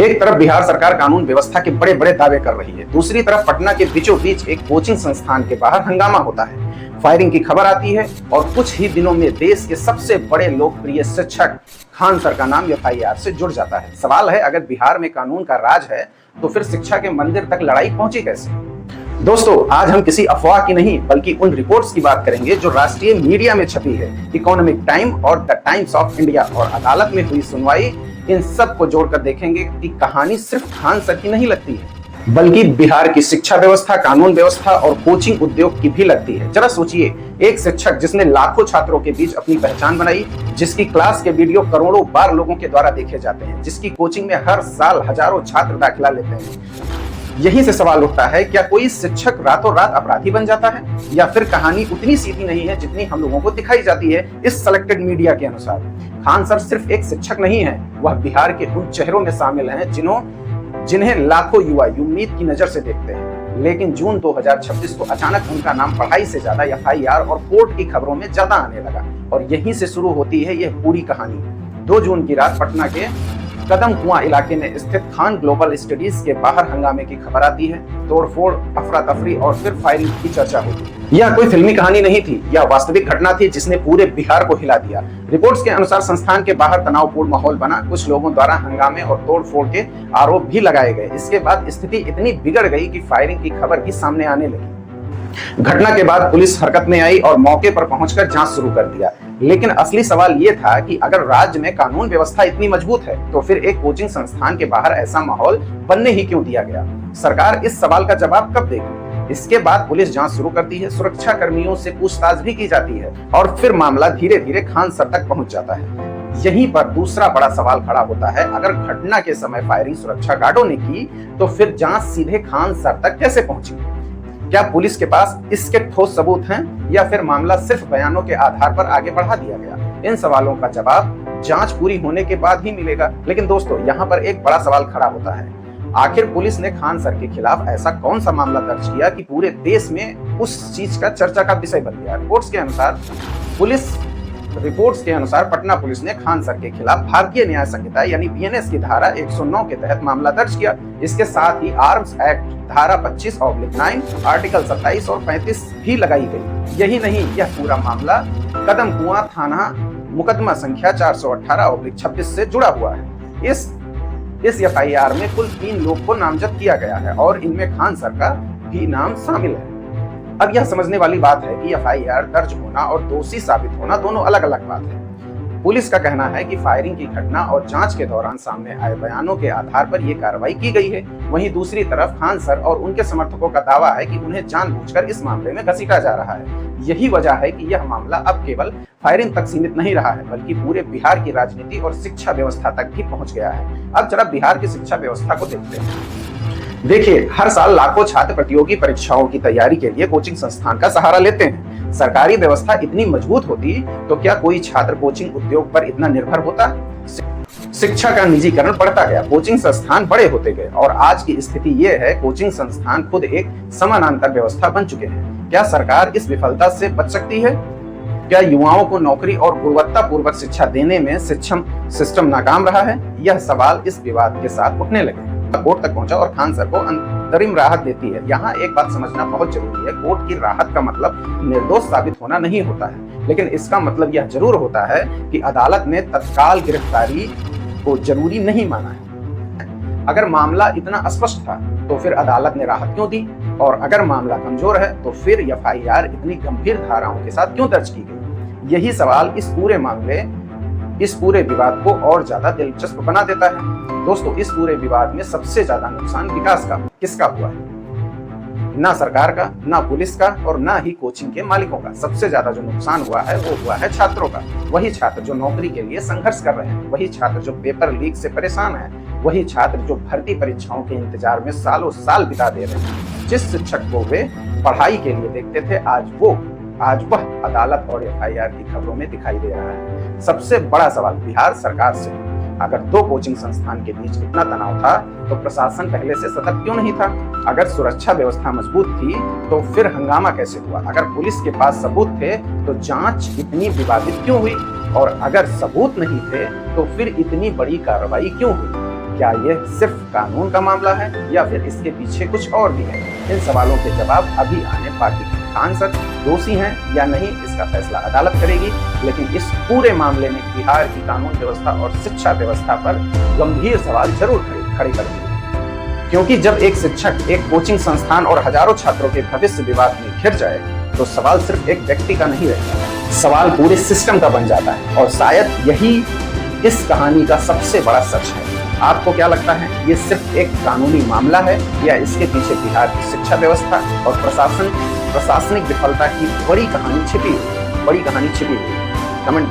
एक तरफ बिहार सरकार कानून व्यवस्था के बड़े बड़े दावे कर रही है, दूसरी तरफ पटना के बीचों बीच एक कोचिंग संस्थान के बाहर हंगामा होता है। फायरिंग की खबर आती है और कुछ ही दिनों में देश के सबसे बड़े लोकप्रिय शिक्षक खान सर का नाम एफआईआर से जुड़ जाता है। सवाल है, अगर बिहार में कानून का राज है तो फिर शिक्षा के मंदिर तक लड़ाई पहुंची कैसे? दोस्तों, आज हम किसी अफवाह की नहीं बल्कि उन रिपोर्ट्स की बात करेंगे जो राष्ट्रीय मीडिया में छपी है। इकोनॉमिक टाइम और द टाइम्स ऑफ इंडिया और अदालत में हुई सुनवाई, इन सब को जोड़कर देखेंगे कि कहानी सिर्फ खान सर की नहीं लगती है बल्कि बिहार की शिक्षा व्यवस्था, कानून व्यवस्था और कोचिंग उद्योग की भी लगती है। जरा सोचिए, एक शिक्षक जिसने लाखों छात्रों के बीच अपनी पहचान बनाई, जिसकी क्लास के वीडियो करोड़ों बार लोगों के द्वारा देखे जाते हैं, जिसकी कोचिंग में हर साल हजारों छात्र दाखिला लेते हैं, यहीं से सवाल उठता है, क्या कोई शिक्षक रातों रात अपराधी बन जाता है या फिर कहानी उतनी सीधी नहीं है जितनी हम लोगों को दिखाई जाती है इस सेलेक्टेड मीडिया के अनुसार? खान सर सिर्फ एक शिक्षक नहीं है, वह बिहार के उन चेहरों में शामिल हैं जिन्हें लाखों युवा उम्मीद की नजर से देखते हैं। लेकिन जून 2026 को अचानक उनका नाम पढ़ाई से ज्यादा एफआईआर और कोर्ट की खबरों में ज्यादा आने लगा और यहीं से शुरू होती है यह पूरी कहानी। 2 जून की रात पटना के कदम कुआं इलाके में स्थित खान ग्लोबल स्टडीज के बाहर हंगामे की खबर आती है। तोड़फोड़, अफरा तफरी और फिर फायरिंग की चर्चा होती है। यह कोई फिल्मी कहानी नहीं थी, यह वास्तविक घटना थी जिसने पूरे बिहार को हिला दिया। रिपोर्ट्स के अनुसार संस्थान के बाहर तनावपूर्ण माहौल बना, कुछ लोगों द्वारा हंगामे और तोड़फोड़ के आरोप भी लगाए गए। इसके बाद स्थिति इतनी बिगड़ गई कि फायरिंग की खबर भी सामने आने लगी। घटना के बाद पुलिस हरकत में आई और मौके पर पहुंचकर जांच शुरू कर दिया। लेकिन असली सवाल ये था कि अगर राज्य में कानून व्यवस्था इतनी मजबूत है तो फिर एक कोचिंग संस्थान के बाहर ऐसा माहौल बनने ही क्यों दिया गया? सरकार इस सवाल का जवाब कब देगी? इसके बाद पुलिस जांच शुरू करती है, सुरक्षा कर्मियों से पूछताछ भी की जाती है और फिर मामला धीरे धीरे खान सर तक पहुंच जाता है। यहीं पर दूसरा बड़ा सवाल खड़ा होता है, अगर घटना के समय फायरिंग सुरक्षा गार्डों ने की तो फिर जांच सीधे खान सर तक कैसे पहुंची? क्या पुलिस के पास इसके ठोस सबूत हैं या फिर मामला सिर्फ बयानों के आधार पर आगे बढ़ा दिया गया? इन सवालों का जवाब जांच पूरी होने के बाद ही मिलेगा। लेकिन दोस्तों, यहाँ पर एक बड़ा सवाल खड़ा होता है, आखिर पुलिस ने खान सर के खिलाफ ऐसा कौन सा मामला दर्ज किया कि पूरे देश में उस चीज का चर्चा का विषय बन गया? रिपोर्ट्स के अनुसार पटना पुलिस ने खान सर के खिलाफ भारतीय न्याय संहिता यानी बीएनएस की धारा 109 के तहत मामला दर्ज किया। इसके साथ ही आर्म्स एक्ट धारा 25/9, आर्टिकल 27 और 35 भी लगाई गई। यही नहीं, यह पूरा मामला कदम कुआं थाना मुकदमा संख्या 418/26 से जुड़ा हुआ है। इस एफआईआर में कुल 3 लोग को नामजद किया गया है और इनमें खान सर का भी नाम शामिल है। अब यह समझने वाली बात है कि एफआईआर दर्ज होना और दोषी साबित होना दोनों अलग अलग बात है। पुलिस का कहना है कि फायरिंग की घटना और जांच के दौरान सामने आए बयानों के आधार पर यह कार्रवाई की गई है। वहीं दूसरी तरफ खान सर और उनके समर्थकों का दावा है कि उन्हें जानबूझकर इस मामले में घसीटा जा रहा है। यही वजह है कि यह मामला अब केवल फायरिंग तक सीमित नहीं रहा है बल्कि पूरे बिहार की राजनीति और शिक्षा व्यवस्था तक भी पहुंच गया है। अब जरा बिहार की शिक्षा व्यवस्था को देखते हैं। देखिए, हर साल लाखों छात्र प्रतियोगी परीक्षाओं की तैयारी के लिए कोचिंग संस्थान का सहारा लेते हैं। सरकारी व्यवस्था इतनी मजबूत होती तो क्या कोई छात्र कोचिंग उद्योग पर इतना निर्भर होता? शिक्षा का निजीकरण बढ़ता गया, कोचिंग संस्थान बड़े होते गए और आज की स्थिति ये है, कोचिंग संस्थान खुद एक समानांतर व्यवस्था बन चुके हैं। क्या सरकार इस विफलता से बच सकती है? क्या युवाओं को नौकरी और गुणवत्तापूर्वक शिक्षा देने में सिस्टम नाकाम रहा है? यह सवाल इस विवाद के साथ उठने लगे। कोर्ट तक पहुंचा और खान सर को अंतरिम राहत देती है। यहाँ एक बात समझना बहुत जरूरी है, कोर्ट की राहत का मतलब निर्दोष साबित होना नहीं होता है, लेकिन इसका मतलब यह जरूर होता है कि अदालत ने तत्काल गिरफ्तारी को जरूरी नहीं माना है। अगर मामला इतना स्पष्ट था तो फिर अदालत ने राहत क्यों दी? और अगर मामला कमजोर है तो फिर एफआईआर इतनी गंभीर धाराओं के साथ क्यों दर्ज की गई? यही सवाल इस पूरे विवाद को और ज्यादा दिलचस्प बना देता है। दोस्तों, इस पूरे विवाद में सबसे ज्यादा नुकसान विकास का किसका हुआ है? ना सरकार का, ना पुलिस का और ना ही कोचिंग के मालिकों का। सबसे ज्यादा जो नुकसान हुआ है वो हुआ है छात्रों का। वही छात्र जो नौकरी के लिए संघर्ष कर रहे हैं, वही छात्र जो पेपर लीक से परेशान है, वही छात्र जो भर्ती परीक्षाओं के इंतजार में सालों साल बिता दे रहे हैं। जिस शिक्षक को वे पढ़ाई के लिए देखते थे, आज वह अदालत और एफआईआर की खबरों में दिखाई दे रहा है। सबसे बड़ा सवाल बिहार सरकार से, अगर 2 कोचिंग संस्थान के बीच इतना तनाव था तो प्रशासन पहले से सतर्क क्यों नहीं था? अगर सुरक्षा व्यवस्था मजबूत थी तो फिर हंगामा कैसे हुआ? अगर पुलिस के पास सबूत थे तो जांच इतनी विवादित क्यों हुई? और अगर सबूत नहीं थे तो फिर इतनी बड़ी कार्रवाई क्यों हुई? क्या ये सिर्फ कानून का मामला है या फिर इसके पीछे कुछ और भी है? इन सवालों के जवाब अभी आने बाकी हैं। खान सर दोषी हैं या नहीं, इसका फैसला अदालत करेगी, लेकिन इस पूरे मामले ने बिहार की कानून व्यवस्था और शिक्षा व्यवस्था पर गंभीर सवाल जरूर खड़े कर दिए। क्योंकि जब एक शिक्षक एक कोचिंग संस्थान और हजारों छात्रों के भविष्य विवाद में घिर जाए तो सवाल सिर्फ एक व्यक्ति का नहीं रहता, सवाल पूरे सिस्टम का बन जाता है। और शायद यही इस कहानी का सबसे बड़ा सच है। आपको क्या लगता है, ये सिर्फ एक कानूनी मामला है या इसके पीछे बिहार की शिक्षा व्यवस्था और प्रशासनिक विफलता की बड़ी कहानी छिपी हुई है? कमेंट